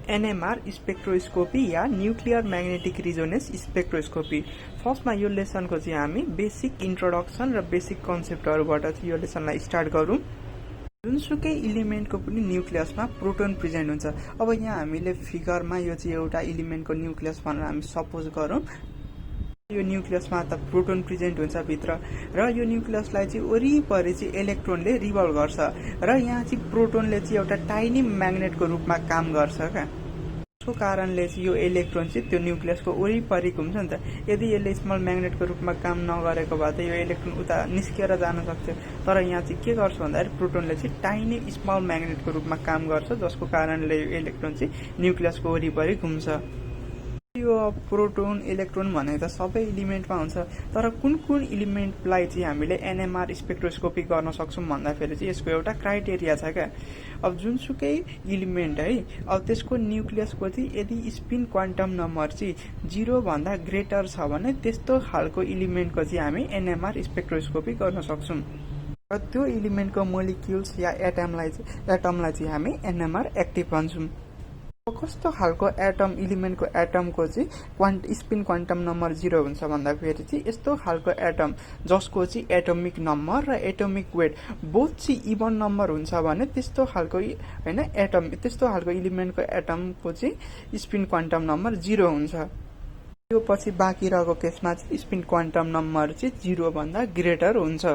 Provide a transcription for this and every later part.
NMR spectroscopy या nuclear magnetic resonance spectroscopy. फर्स्टमा यो लेसनको चाहिँ हामी बेसिक इन्ट्रोडक्सन र बेसिक कन्सेप्टहरुबाट चाहिँ यो लेसनलाई स्टार्ट गरौँ। जुनसुकै इलिमेन्टको पनि न्यूक्लियसमा प्रोटोन प्रेजेन्ट हुन्छ। अब यहाँ हामीले फिगरमा यो चाहिँ एउटा इलिमेन्टको न्यूक्लियस भनेर हामी सपोज गरौँ। यो न्यूक्लियसमा त प्रोटोन प्रेजेन्ट हुन्छ भित्र र यो न्यूक्लियसलाई चाहिँ वरिपरि चाहिँ इलेक्ट्रोनले रिभल्भ गर्छ र यहाँ चाहिँ प्रोटोनले चाहिँ एउटा टाइनी म्याग्नेटको रूपमा काम गर्छ क्या। त्यसको कारणले चाहिँ यो इलेक्ट्रोन चाहिँ त्यो न्यूक्लियसको वरिपरि घुम्छ नि त। यदि यसले स्मल म्याग्नेटको रूपमा काम नगरेको भए त यो इलेक्ट्रोन उता निस्किएर जान सक्थ्यो। तर यहाँ चाहिँ के गर्छ भन्दाखेरि प्रोटोनले चाहिँ टाइनी स्मल म्याग्नेटको रूपमा काम गर्छ, जसको कारणले यो इलेक्ट्रोन चाहिँ न्यूक्लियसको वरिपरि घुम्छ। यो प्रोटोन इलेक्ट्रोन भने त सबै इलिमेन्टमा हुन्छ, तर कुन कुन इलिमेन्टलाई चाहिँ हामीले एनएमआर स्पेक्ट्रोस्कोपी गर्न सक्छौँ भन्दाखेरि चाहिँ यसको एउटा क्राइटेरिया छ क्या। अब जुनसुकै इलिमेन्ट है, अब त्यसको न्यूक्लियसको चाहिँ यदि स्पिन क्वान्टम नम्बर चाहिँ 0 भन्दा ग्रेटर छ भने त्यस्तो खालको इलिमेन्टको चाहिँ हामी एनएमआर स्पेक्ट्रोस्कोपी गर्न सक्छौँ र त्यो इलिमेन्टको मोलिक्युल्स या एटमलाई चाहिँ हामी एनएमआर एक्टिभ भन्छौँ। कस्तो खालको एटम इलिमेन्टको एटमको चाहिँ स्पिन क्वान्टम नम्बर 0 हुन्छ भन्दाखेरि चाहिँ यस्तो खालको एटम जसको चाहिँ एटोमिक नम्बर र एटोमिक वेट बोथ चाहिँ इभन नम्बर हुन्छ भने त्यस्तो खालको हैन एटम, त्यस्तो खालको इलिमेन्टको एटमको चाहिँ स्पिन क्वान्टम नम्बर 0 हुन्छ। यो पछि बाँकी रहेको केसमा चाहिँ स्पिन क्वान्टम नम्बर चाहिँ 0 भन्दा ग्रेटर हुन्छ।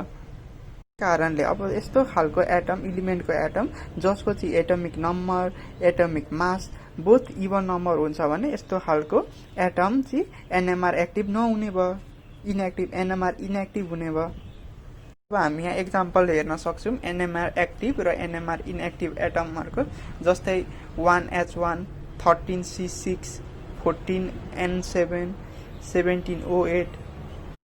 कारणले अब यस्तो खालको एटम इलिमेन्टको एटम जसको चाहिँ atomic number atomic mass both even number हुन्छ भने यस्तो खालको एटम चाहिँ एनएमआर एक्टिभ नहुने भयो, एनएमआर इनएक्टिभ हुने भयो। अब हामी यहाँ एक्जाम्पल हेर्न सक्छौँ एनएमआर एक्टिभ र एनएमआर इनएक्टिभ एटमहरूको, जस्तै 1H1 13C6 14N7 17O8।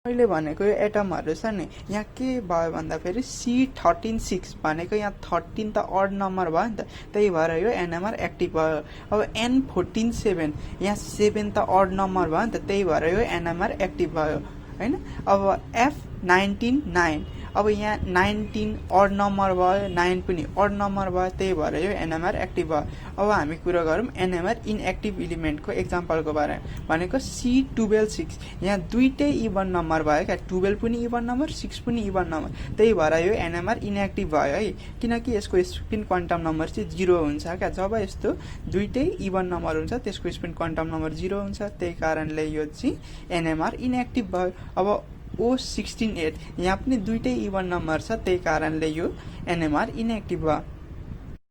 मैले भनेको यो एटमहरू छ नि, यहाँ के भयो भन्दाखेरि C136 भनेको यहाँ 13 त अड नम्बर भयो नि त, त्यही भएर यो एनएमआर एक्टिभ भयो। अब N147 यहाँ 7 त अड नम्बर भयो नि त, त्यही भएर यो एनएमआर एक्टिभ भयो हैन। अब F199 अब यहाँ 19 अड नम्बर भयो, 9 पनि अड नम्बर भयो, त्यही भएर यो एनएमआर एक्टिभ भयो। अब हामी कुरा गरौँ एनएमआर इनएक्टिभ इलिमेन्टको एक्जाम्पलको बारेमा, भनेको C126 यहाँ दुईटै इभन नम्बर भयो क्या, 12 पनि इभन नम्बर 6 पनि इभन नम्बर, त्यही भएर यो एनएमआर इनएक्टिभ भयो है, किनकि यसको स्पिन क्वान्टम नम्बर चाहिँ 0 हुन्छ क्या। जब यस्तो दुईटै इभन नम्बर हुन्छ त्यसको स्पिन क्वान्टम नम्बर 0 हुन्छ, त्यही कारणले यो चाहिँ एनएमआर इनएक्टिभ भयो। अब O168 यहाँ पनि दुईटै इभन नम्बर छ, त्यही कारणले यो एनएमआर इनएक्टिभ भयो।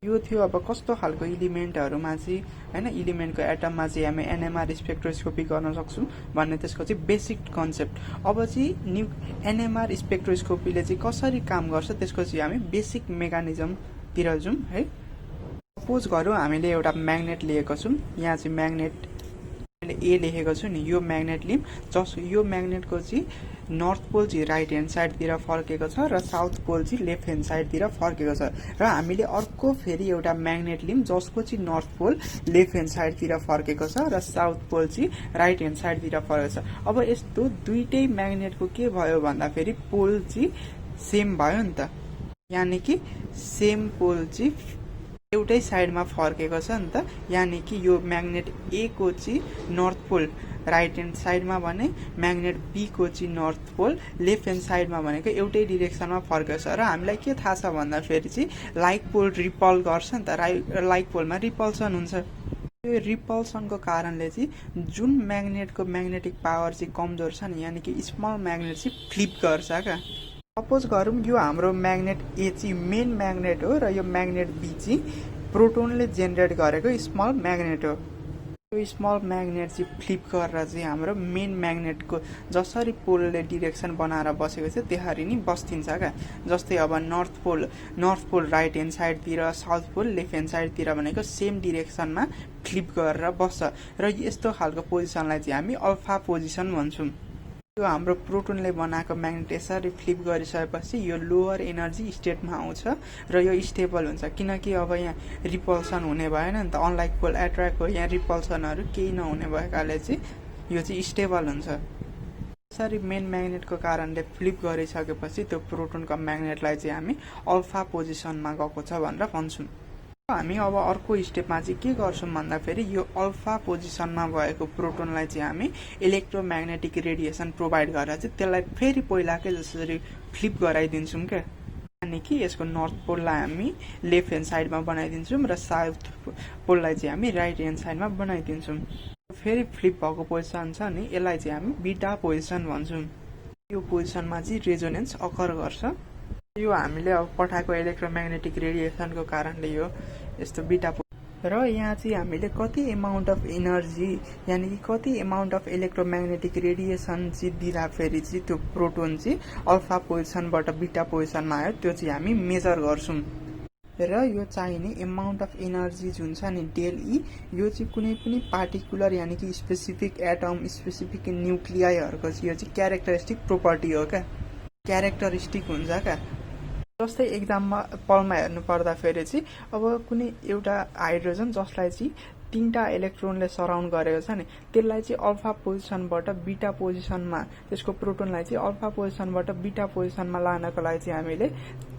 यो थियो अब कस्तो खालको इलिमेन्टहरुमा चाहिँ हैन इलिमेन्टको एटममा चाहिँ हामी एनएमआर स्पेक्ट्रोस्कोपी गर्न सक्छौँ भन्ने त्यसको चाहिँ बेसिक कन्सेप्ट। अब चाहिँ एनएमआर स्पेक्ट्रोस्कोपीले चाहिँ कसरी काम गर्छ त्यसको चाहिँ हामी बेसिक मेकानिजमतिर जाउँ है। सपोज गरौँ हामीले एउटा म्याग्नेट लिएको छौँ, यहाँ चाहिँ म्याग्नेट ए लेखेको छु नि, यो म्याग्नेट लिम जस यो म्याग्नेटको चाहिँ नर्थ पोल चाहिँ राइट ह्यान्ड साइडतिर फर्केको छ र साउथ पोल चाहिँ लेफ्ट ह्यान्ड साइडतिर फर्केको छ, र हामीले अर्को फेरि एउटा म्याग्नेट लिम जसको चाहिँ नर्थ पोल लेफ्ट ह्यान्ड साइडतिर फर्केको छ र साउथ पोल चाहिँ राइट ह्यान्ड साइडतिर फर्केको छ। अब यस्तो दुईटै म्याग्नेटको के भयो भन्दाखेरि पोल चाहिँ सेम भयो नि त, यानि कि सेम पोल चाहिँ एउटै साइडमा फर्केको छ नि त, यानि कि यो म्याग्नेट ए को चाहिँ नर्थ पोल राइट ह्यान्ड साइडमा भने म्याग्नेट बी को चाहिँ नर्थ पोल लेफ्ट ह्यान्ड साइडमा भनेको एउटै डिरेक्सनमा फर्केको छ। र हामीलाई के थाहा छ भन्दाखेरि चाहिँ लाइक पोल रिपल गर्छ नि त, लाइक पोलमा रिपल्सन हुन्छ। यो रिपल्सनको कारणले चाहिँ जुन म्याग्नेटको म्याग्नेटिक पावर चाहिँ कमजोर छ नि, यानि कि स्मल म्याग्नेट चाहिँ फ्लिप गर्छ क्या। सपोज गरौँ यो हाम्रो म्याग्नेट ए चाहिँ मेन म्याग्नेट हो र यो म्याग्नेट बी चाहिँ प्रोटोनले जेनेरेट गरेको स्मल म्याग्नेट हो। यो स्मल म्याग्नेट चाहिँ फ्लिप गरेर चाहिँ हाम्रो मेन म्याग्नेटको जसरी पोलले डिरेक्सन बनाएर बसेको छ त्यसरी नै बस्तिन्छ क्या। जस्तै अब नर्थ पोल राइट ह्यान्ड साइडतिर, साउथ पोल लेफ्ट ह्यान्ड साइडतिर भनेको सेम डिरेक्सनमा फ्लिप गरेर बस्छ, र यस्तो खालको पोजिसनलाई चाहिँ हामी अल्फा पोजिसन भन्छौँ। यो हाम्रो प्रोटोनले बनाएको म्याग्नेट यसरी फ्लिप गरिसकेपछि यो लोअर एनर्जी स्टेटमा आउँछ र यो स्टेबल हुन्छ, किनकि अब यहाँ रिपल्सन हुने भएन नि त, अनलाइक पोल एट्र्याक्ट हो, यहाँ रिपल्सनहरू केही नहुने भएकाले चाहिँ यो चाहिँ स्टेबल हुन्छ। यसरी मेन म्याग्नेटको कारणले फ्लिप गरिसकेपछि त्यो प्रोटोनको म्याग्नेटलाई चाहिँ हामी अल्फा पोजिसनमा गएको छ भनेर भन्छौँ। हामी अब अर्को स्टेपमा चाहिँ के गर्छौँ भन्दाखेरि यो अल्फा पोजिसनमा भएको प्रोटोनलाई चाहिँ हामी इलेक्ट्रोम्याग्नेटिक रेडिएसन प्रोभाइड गरेर चाहिँ त्यसलाई फेरि पहिलाकै जसरी फ्लिप गराइदिन्छौँ क्या। यानि कि यसको नर्थ पोललाई हामी लेफ्ट ह्यान्ड साइडमा बनाइदिन्छौँ र साउथ पोललाई चाहिँ हामी राइट ह्यान्ड साइडमा बनाइदिन्छौँ। फेरि फ्लिप भएको पोजिसन छ नि यसलाई चाहिँ हामी बिटा पोजिसन भन्छौँ। यो पोजिसनमा चाहिँ रेजोनेन्स अकर गर्छ। यो हामीले अब पठाएको इलेक्ट्रोम्याग्नेटिक रेडिएसनको कारणले यो यस्तो बिटा र यहाँ चाहिँ हामीले कति एमाउन्ट अफ एनर्जी यानि कि कति एमाउन्ट अफ इलेक्ट्रोम्याग्नेटिक रेडिएसन चाहिँ दिँदाखेरि चाहिँ त्यो प्रोटोन चाहिँ अल्फा पोजिसनबाट बिटा पोजिसनमा आयो त्यो चाहिँ हामी मेजर गर्छौँ। र यो चाहिने एमाउन्ट अफ एनर्जी जुन छ नि डेल ई यो चाहिँ कुनै पनि पार्टिकुलर यानि कि स्पेसिफिक एटम स्पेसिफिक न्युक्लियाइहरूको चाहिँ यो चाहिँ क्यारेक्टरिस्टिक प्रोपर्टी हो क्या, क्यारेक्टरिस्टिक हुन्छ क्या। जस्तै एक्जाम्पलमा हेर्नु पर्दाखेरि चाहिँ अब कुनै एउटा हाइड्रोजन जसलाई चाहिँ 3टा इलेक्ट्रोनले सराउन्ड गरेको छ नि त्यसलाई चाहिँ अल्फा पोजिसनबाट बिटा पोजिसनमा त्यसको प्रोटोनलाई चाहिँ अल्फा पोजिसनबाट बिटा पोजिसनमा लानको लागि चाहिँ हामीले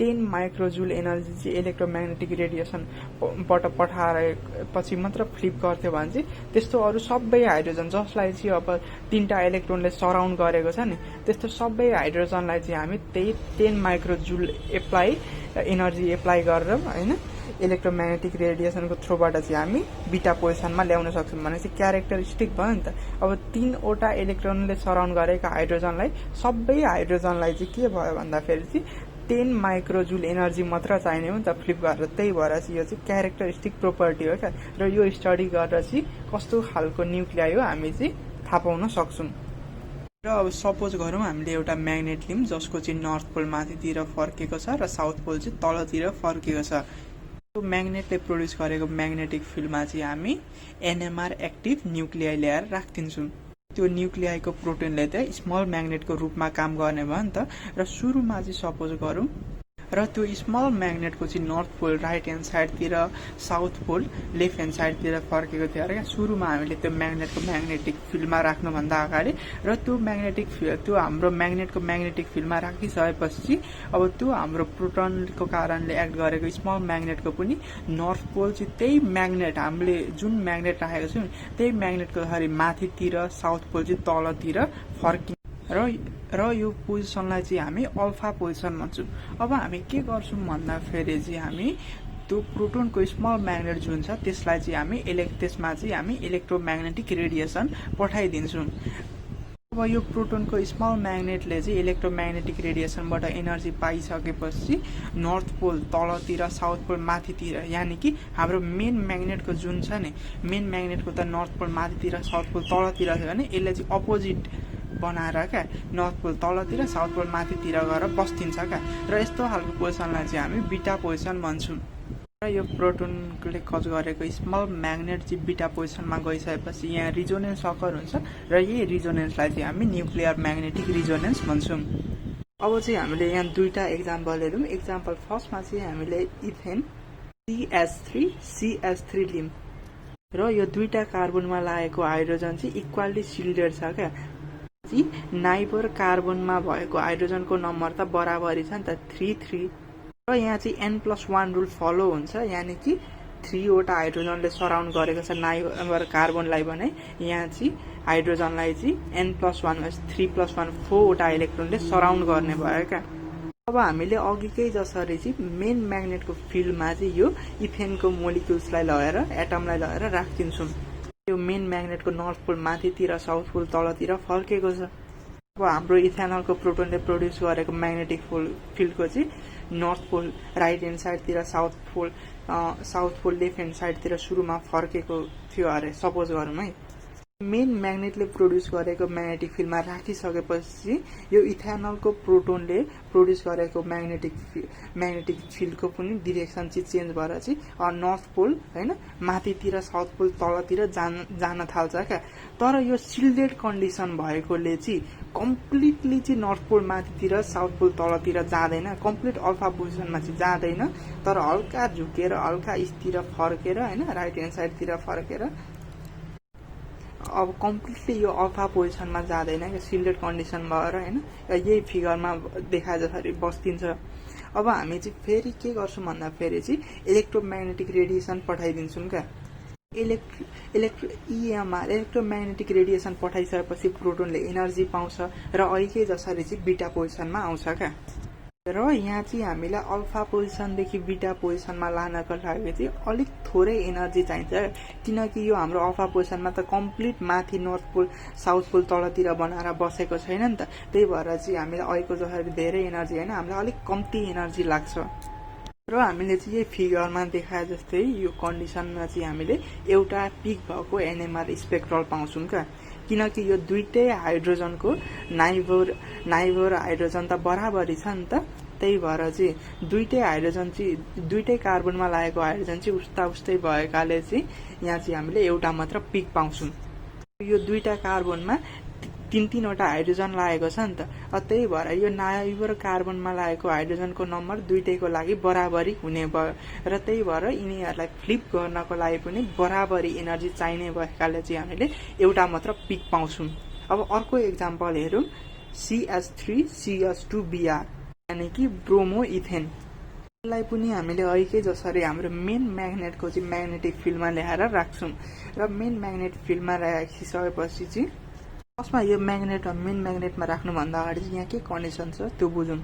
10 माइक्रोजुल एनर्जी चाहिँ इलेक्ट्रोम्याग्नेटिक रेडिएसनबाट पठाएपछि मात्र फ्लिप गर्थ्यो भने चाहिँ त्यस्तो अरू सबै हाइड्रोजन जसलाई चाहिँ अब 3टा इलेक्ट्रोनले सराउन्ड गरेको छ नि त्यस्तो सबै हाइड्रोजनलाई चाहिँ हामी त्यही 10 माइक्रोजुल एनर्जी एप्लाई गरेर हैन इलेक्ट्रोम्याग्नेटिक रेडिएसनको थ्रुबाट चाहिँ हामी बिटा पोजिसनमा ल्याउन सक्छौँ भने चाहिँ क्यारेक्टरिस्टिक भयो नि त। अब 3वटा इलेक्ट्रोनले सराउन्ड गरेका हाइड्रोजनलाई सबै हाइड्रोजनलाई चाहिँ के भयो भन्दाखेरि चाहिँ 10 माइक्रोजुल एनर्जी मात्र चाहिने हो नि त फ्लिप गरेर, त्यही भएर चाहिँ यो चाहिँ क्यारेक्टरिस्टिक प्रोपर्टी हो क्या। र यो स्टडी गरेर चाहिँ कस्तो खालको न्युक्लियाइ हो हामी चाहिँ थाहा पाउन सक्छौँ। र अब सपोज गरौँ हामीले एउटा म्याग्नेट लियौँ जसको चाहिँ नर्थ पोल माथितिर फर्केको छ र साउथ पोल चाहिँ तलतिर फर्केको छ। त्यो म्याग्नेटले प्रोड्युस गरेको म्याग्नेटिक फिल्डमा चाहिँ हामी एनएमआर एक्टिभ न्युक्लियाइ ल्याएर राखिदिन्छौँ। त्यो न्युक्लियाइको प्रोटोनले चाहिँ स्मल म्याग्नेटको रूपमा काम गर्ने भयो नि त। र सुरुमा चाहिँ सपोज गरौँ र त्यो स्मल म्याग्नेटको चाहिँ नर्थ पोल राइट ह्यान्ड साइडतिर साउथ पोल लेफ्ट ह्यान्ड साइडतिर फर्केको थियो अरे। सुरुमा हामीले त्यो म्याग्नेटको म्याग्नेटिक फिल्डमा राख्नुभन्दा अगाडि र त्यो हाम्रो म्याग्नेटको म्याग्नेटिक फिल्डमा राखिसकेपछि अब त्यो हाम्रो प्रोटोनको कारणले एक्ट गरेको स्मल म्याग्नेटको पनि नर्थ पोल चाहिँ त्यही म्याग्नेट हामीले जुन म्याग्नेट राखेको छौँ त्यही म्याग्नेटको माथितिर साउथ पोल चाहिँ तलतिर फर्कि र यो पोजिसनलाई चाहिँ हामी अल्फा पोजिसन भन्छौँ। अब हामी के गर्छौँ भन्दाखेरि चाहिँ हामी त्यो प्रोटोनको स्मल म्याग्नेट जुन छ त्यसलाई चाहिँ हामी इलेक्ट्रोम्याग्नेटिक रेडिएसन पठाइदिन्छौँ। अब यो प्रोटोनको स्मल म्याग्नेटले चाहिँ इलेक्ट्रोम्याग्नेटिक रेडिएसनबाट एनर्जी पाइसकेपछि नर्थ पोल तलतिर साउथ पोल माथितिर यानि कि हाम्रो मेन म्याग्नेटको जुन छ नि मेन म्याग्नेटको त नर्थ पोल माथितिर साउथ पोल तलतिर छ भने यसले चाहिँ अपोजिट बनाएर क्या नर्थ पोल तलतिर साउथ पोल माथितिर गएर बस्तिन्छ क्या। र यस्तो खालको पोजिसनलाई चाहिँ हामी बिटा पोजिसन भन्छौँ। र यो प्रोटोनले कज गरेको स्मल म्याग्नेट चाहिँ बिटा पोजिसनमा गइसकेपछि यहाँ रिजोनेन्स अकर हुन्छ र यही रिजोनेन्सलाई चाहिँ हामी न्युक्लियर म्याग्नेटिक रिजोनेन्स भन्छौँ। अब चाहिँ हामीले यहाँ दुईटा एक्जाम्पल हेरौँ। एक्जाम्पल फर्स्टमा चाहिँ हामीले इथेन CH3 लियौँ र यो दुईटा कार्बनमा लागेको हाइड्रोजन चाहिँ इक्वाली सिल्डेड छ क्या। नाइबर कार्बनमा भएको हाइड्रोजनको नम्बर त बराबरी छ नि त 3 र यहाँ चाहिँ N+1 रुल फलो हुन्छ यानि कि 3वटा हाइड्रोजनले सराउन्ड गरेको छ नाइबर कार्बनलाई भने यहाँ चाहिँ हाइड्रोजनलाई चाहिँ N+1 3+1 4वटा इलेक्ट्रोनले सराउन्ड गर्ने भयो क्या। अब हामीले अघिकै जसरी चाहिँ मेन म्याग्नेटको फिल्डमा चाहिँ यो इथेनको मोलिक्युल्सलाई लगेर एटमलाई लगेर राखिदिन्छौँ। यो मेन म्याग्नेटको नर्थ पोल माथितिर साउथ पोल तलतिर फर्केको छ। अब हाम्रो इथेनलको प्रोटोनले प्रोड्युस गरेको म्याग्नेटिक फिल्डको चाहिँ नर्थ पोल राइट ह्यान्ड साइडतिर साउथ पोल लेफ्ट ह्यान्ड साइडतिर सुरुमा फर्केको थियो अरे सपोज गरौँ है। मेन म्याग्नेटले प्रोड्युस गरेको म्याग्नेटिक फिल्डमा राखिसकेपछि यो इथेनलको प्रोटोनले प्रोड्युस गरेको म्याग्नेटिक फिल्डको पनि डिरेक्सन चाहिँ चेन्ज भएर चाहिँ नर्थ पोल हैन माथितिर साउथ पोल तलतिर जान थाल्छ क्या। तर यो सिल्डेड कन्डिसन भएकोले चाहिँ कम्प्लिटली चाहिँ नर्थ पोल माथितिर साउथ पोल तलतिर जाँदैन, कम्प्लिट अल्फा पोजिसनमा चाहिँ जाँदैन, तर हल्का झुकेर हल्का स्थिर फर्केर हैन राइट ह्यान्ड साइडतिर फर्केर अब कम्प्लिटली यो अल्फा पोजिसनमा जाँदैन क्या सिल्डेड कन्डिसन भएर हैन। यही फिगरमा देखाए जसरी बस्तिन्छ। अब हामी चाहिँ फेरि के गर्छौँ भन्दा फेरि चाहिँ इलेक्ट्रोम्याग्नेटिक रेडिएसन पठाइदिन्छौँ क्या। इएमआर इलेक्ट्रोम्याग्नेटिक रेडिएसन पठाइसकेपछि प्रोटोनले एनर्जी पाउँछ र अहिले जसरी चाहिँ बीटा पोजिसनमा आउँछ क्या। र यहाँ चाहिँ हामीलाई अल्फा पोजिसनदेखि बीटा पोजिसनमा लानको लागि चाहिँ अलिक थोरै एनर्जी चाहिन्छ, किनकि यो हाम्रो अल्फा पोजिसनमा त कम्प्लिट माथि नर्थ पोल साउथ पोल तलतिर बनाएर बसेको छैन नि त। त्यही भएर चाहिँ हामीलाई अहिलेको जसरी धेरै एनर्जी होइन, हामीलाई अलिक कम्ती एनर्जी लाग्छ। र हामीले चाहिँ यही फिगरमा देखाए जस्तै यो कन्डिसनमा चाहिँ हामीले एउटा पिक भएको एनएमआर स्पेक्ट्रल पाउँछौँ क्या, किनकि यो दुईटै हाइड्रोजनको नाइभर हाइड्रोजन त बराबरी छ नि त। त्यही भएर चाहिँ दुईटै कार्बनमा लागेको हाइड्रोजन चाहिँ उस्तै भएकाले चाहिँ यहाँ चाहिँ हामीले एउटा मात्र पिक पाउँछौँ। यो दुईटा कार्बनमा तीनवटा हाइड्रोजन लागेको छ नि त, त्यही भएर यो नाइभर कार्बनमा लागेको हाइड्रोजनको नम्बर दुईटैको लागि बराबरी हुने भयो र त्यही भएर यिनीहरूलाई फ्लिप गर्नको लागि पनि बराबरी एनर्जी चाहिने भएकाले चाहिँ हामीले एउटा मात्र पिक पाउँछौँ। अब अर्को इक्जाम्पल हेरौँ, CH3CH2Br यानि कि ब्रोमो इथेन। यसलाई पनि हामीले अहिले जसरी हाम्रो मेन म्याग्नेटको चाहिँ म्याग्नेटिक फिल्डमा ल्याएर राख्छौँ र मेन म्याग्नेट फिल्डमा राखिसकेपछि चाहिँ फर्स्टमा यो मेन म्याग्नेटमा राख्नुभन्दा अगाडि चाहिँ यहाँ के कन्डिसन छ त्यो बुझौँ।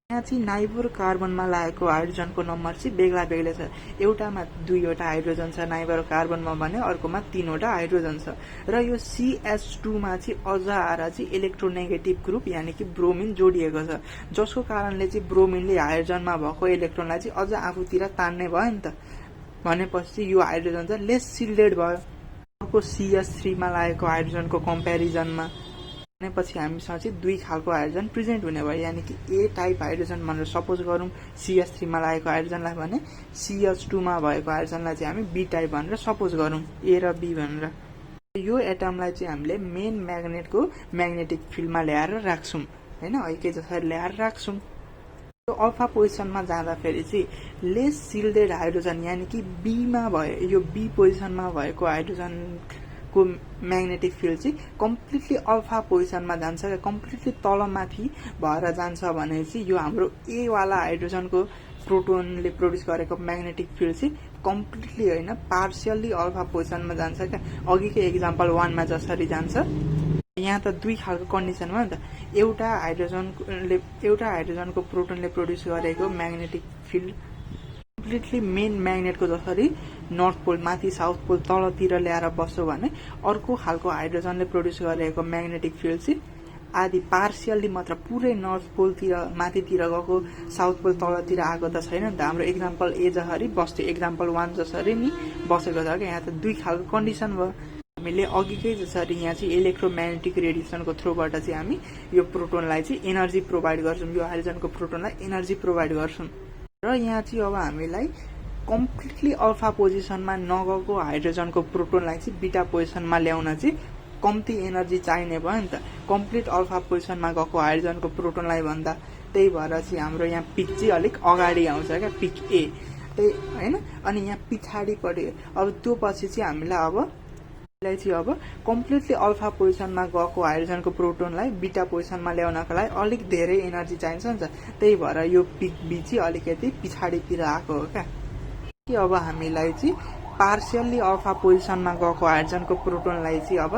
यहाँ चाहिँ नाइभर कार्बनमा लागेको हाइड्रोजनको नम्बर चाहिँ बेग्लै छ। एउटामा दुईवटा हाइड्रोजन छ नाइभर कार्बनमा भने अर्कोमा तीनवटा हाइड्रोजन छ र यो CH2मा चाहिँ अझ आएर चाहिँ इलेक्ट्रोनेगेटिभ ग्रुप यानि कि ब्रोमिन जोडिएको छ, जसको कारणले चाहिँ ब्रोमिनले हाइड्रोजनमा भएको इलेक्ट्रोनलाई चाहिँ अझ आफूतिर तान्ने भयो नि त। भनेपछि यो हाइड्रोजन चाहिँ लेस सिल्डेड भयो अर्को CH3मा लागेको हाइड्रोजनको कम्पेरिजनमा। भनेपछि हामीसँग चाहिँ दुई खालको हाइड्रोजन प्रेजेन्ट हुने भयो, यानि कि ए टाइप हाइड्रोजन भनेर सपोज गरौँ CH3मा लागेको हाइड्रोजनलाई भने CH2मा भएको हाइड्रोजनलाई चाहिँ हामी बी टाइप भनेर सपोज गरौँ, ए र बी भनेर। यो एटमलाई चाहिँ हामीले मेन म्याग्नेटको म्याग्नेटिक फिल्डमा ल्याएर राख्छौँ होइन, अहिले जसरी ल्याएर राख्छौँ। यो अल्फा पोजिसनमा जाँदाखेरि चाहिँ लेस सिल्डेड हाइड्रोजन यानि कि बीमा भयो, यो बी पोजिसनमा भएको हाइड्रोजनको म्याग्नेटिक फिल्ड चाहिँ कम्प्लिटली अल्फा पोजिसनमा जान्छ, कम्प्लिटली तलमाथि भएर जान्छ भने चाहिँ यो हाम्रो ए वाला हाइड्रोजनको प्रोटोनले प्रोड्युस गरेको म्याग्नेटिक फिल्ड चाहिँ कम्प्लिटली होइन पार्सियल्ली अल्फा पोजिसनमा जान्छ क्या। अघिको एक्जाम्पल 1मा जसरी जान्छ यहाँ त दुई खालको कन्डिसन भयो नि त, एउटा हाइड्रोजनको प्रोटोनले प्रोड्युस गरेको म्याग्नेटिक फिल्ड कम्प्लिटली मेन म्याग्नेटको जसरी नर्थ पोल माथि साउथ पोल तलतिर ल्याएर बस्यो भने अर्को खालको हाइड्रोजनले प्रोड्युस गरेको म्याग्नेटिक फिल्ड चाहिँ आदि पार्सियल्ली मात्र पुरै नर्थ पोलतिर माथितिर गएको साउथ पोल तलतिर आएको त छैन नि त। हाम्रो एक्जाम्पल ए जसरी बस्थ्यो एक्जाम्पल 1 जसरी नि बसेको छ क्या। यहाँ त दुई खालको कन्डिसन भयो। हामीले अघिकै जसरी यहाँ चाहिँ इलेक्ट्रोम्याग्नेटिक रेडिएसनको थ्रुबाट चाहिँ हामी यो प्रोटोनलाई चाहिँ एनर्जी प्रोभाइड गर्छौँ, यो हाइड्रोजनको प्रोटोनलाई एनर्जी प्रोभाइड गर्छौँ। र यहाँ चाहिँ अब हामीलाई कम्प्लिटली अल्फा पोजिसनमा नगएको हाइड्रोजनको प्रोटोनलाई चाहिँ बीटा पोजिसनमा ल्याउन चाहिँ कम्ती एनर्जी चाहिने भयो नि त कम्प्लिट अल्फा पोजिसनमा गएको हाइड्रोजनको प्रोटोनलाई भन्दा। त्यही भएर चाहिँ हाम्रो यहाँ पिक चाहिँ अलिक अगाडि आउँछ क्या, पिक ए त्यही होइन। अनि यहाँ पछाडिपट्टि अब त्यो पछि चाहिँ हामीलाई अब कम्प्लिटली अल्फा पोजिसनमा गएको हाइड्रोजनको प्रोटोनलाई बीटा पोजिसनमा ल्याउनको लागि अलिक धेरै एनर्जी चाहिन्छ नि त। त्यही भएर यो पिक बी चाहिँ अलिकति पछाडितिर आएको हो क्या। अब हामीलाई चाहिँ पार्सियल्ली अल्फा पोजिसनमा गएको हाइड्रोजनको प्रोटोनलाई चाहिँ अब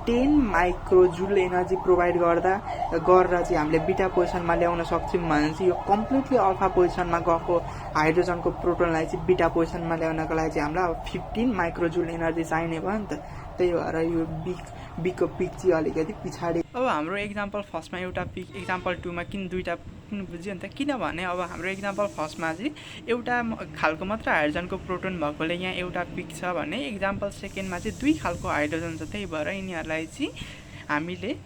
10 माइक्रोजुल एनर्जी प्रोभाइड गरेर चाहिँ हामीले बीटा पोजिसनमा ल्याउन सक्छौँ भने चाहिँ यो कम्प्लिटली अल्फा पोजिसनमा गएको हाइड्रोजनको प्रोटोनलाई चाहिँ बीटा पोजिसनमा ल्याउनको लागि चाहिँ हामीलाई अब 15 माइक्रोजुल एनर्जी चाहिने भयो नि त। त्यही भएर यो बीको पिक चाहिँ अलिकति पछाडि। अब हाम्रो एक्जाम्पल फर्स्टमा एउटा पिक, एक्जाम्पल 2मा किन दुईवटा बुझ्यो नि त, किनभने अब हाम्रो एक्जाम्पल फर्स्टमा चाहिँ एउटा खालको मात्र हाइड्रोजनको प्रोटोन भएकोले यहाँ एउटा पिक छ भने एक्जाम्पल सेकेन्डमा चाहिँ दुई खालको हाइड्रोजन छ। त्यही भएर यिनीहरूलाई चाहिँ हामीले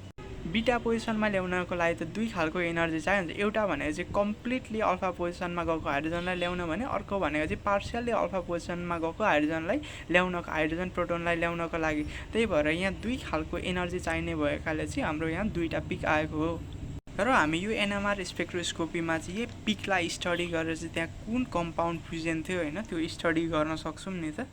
बीटा पोजिसनमा ल्याउनको लागि त दुई खालको एनर्जी चाहिन्छ। एउटा भनेको चाहिँ कम्प्लिटली अल्फा पोजिसनमा गएको हाइड्रोजनलाई ल्याउन भने अर्को भनेको चाहिँ पार्सियल्ली अल्फा पोजिसनमा गएको हाइड्रोजन प्रोटोनलाई ल्याउनको लागि। त्यही भएर यहाँ दुई खालको एनर्जी चाहिने भएकाले चाहिँ हाम्रो यहाँ दुईवटा पिक आएको हो। र हामी यो एनएमआर स्पेक्ट्रोस्कोपीमा चाहिँ यो पिकलाई स्टडी गरेर चाहिँ त्यहाँ कुन कम्पाउन्ड प्रेजेन्ट थियो होइन त्यो स्टडी गर्न सक्छौँ नि त।